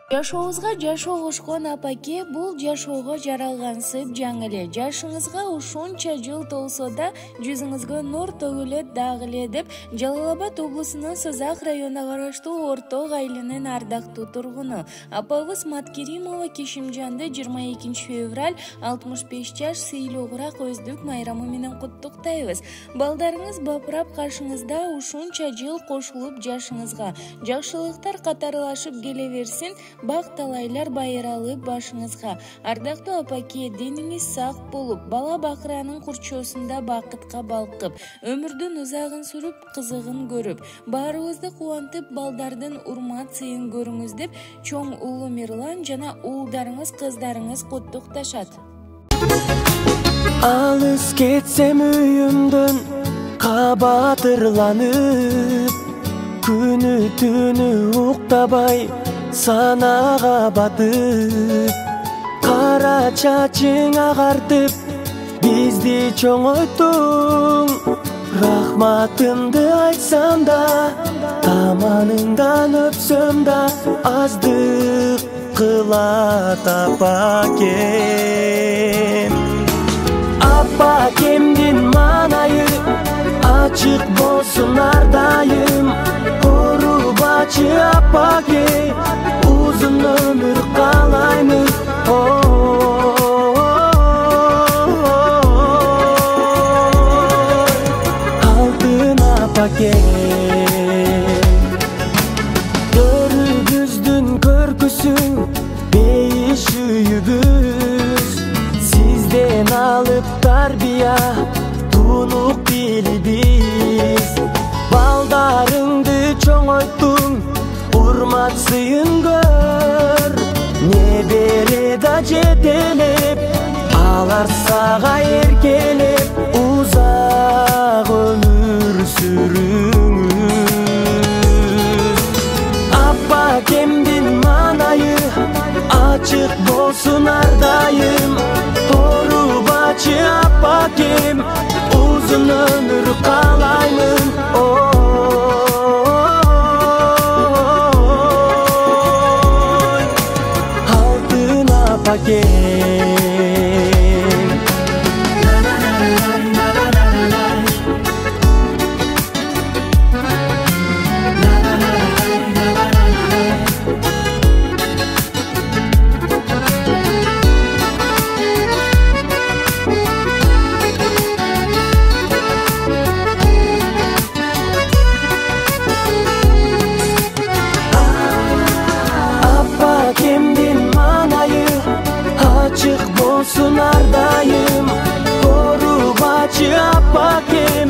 Жашообузга жашоо кошкон апаке, бул жашоого жаралгансып жаңы. Жашыңызга ушунча жыл толсо да жүзүңүзгө нур төгүлөт дагы эле деп Жалал Абад облусунун Созак районуна караштуу Орто айылынын ардактуу тургуну апабыз Маткеримова Кишимжанды 22 февраль 65 жаш сыйлуу курак өздүк майрамы менен куттуктайбыз. Балдарыңыз бапырап каршыңызда ушунча жыл кошулуп жашыңызга жакшылыктар катарлашып келе берсин. Бак талайлар байыралып башыңызга. Ардактуу апаке, дениңиз сак болуп, бала бакыранын курчоосунда бакытка балкып, өмүрдүн узагын сүрүп, кызыгын көрүп, баарыбызды кубантып, балдардын урмат сыйын көрүңүз деп чоң уулу Мирлан жана уулдарыңыз, кыздарыңыз куттукташат. Алыс кетсем үйүмдөн кабатырланып, күнү түнү уктабай санага батып, кара чачың агартып, бизди чоңойттуң. Рахматымды айтсам да, таманыңдан өпсөм да, аздык кылат апакем. Апакемдин маанайы ачык болсун ардайым. Корубачы апаке, uzun ömür kalaymış. Altın apake, görübüzdün körküsün beyiş üyübüz. Sizden alıp tarbiya tunuk bilbiz. Baldarыңды чоңойттуң, урмат сыйын көр. Небере да жетелеп, алар сага эркелеп, узак өмүр сүрүңүз. Апакемдин маанайы ачык болсун ардайым. Корубачы апакем, uzun ömür kalayım. Altın apake. Olsun ardayım, korubacı apakem,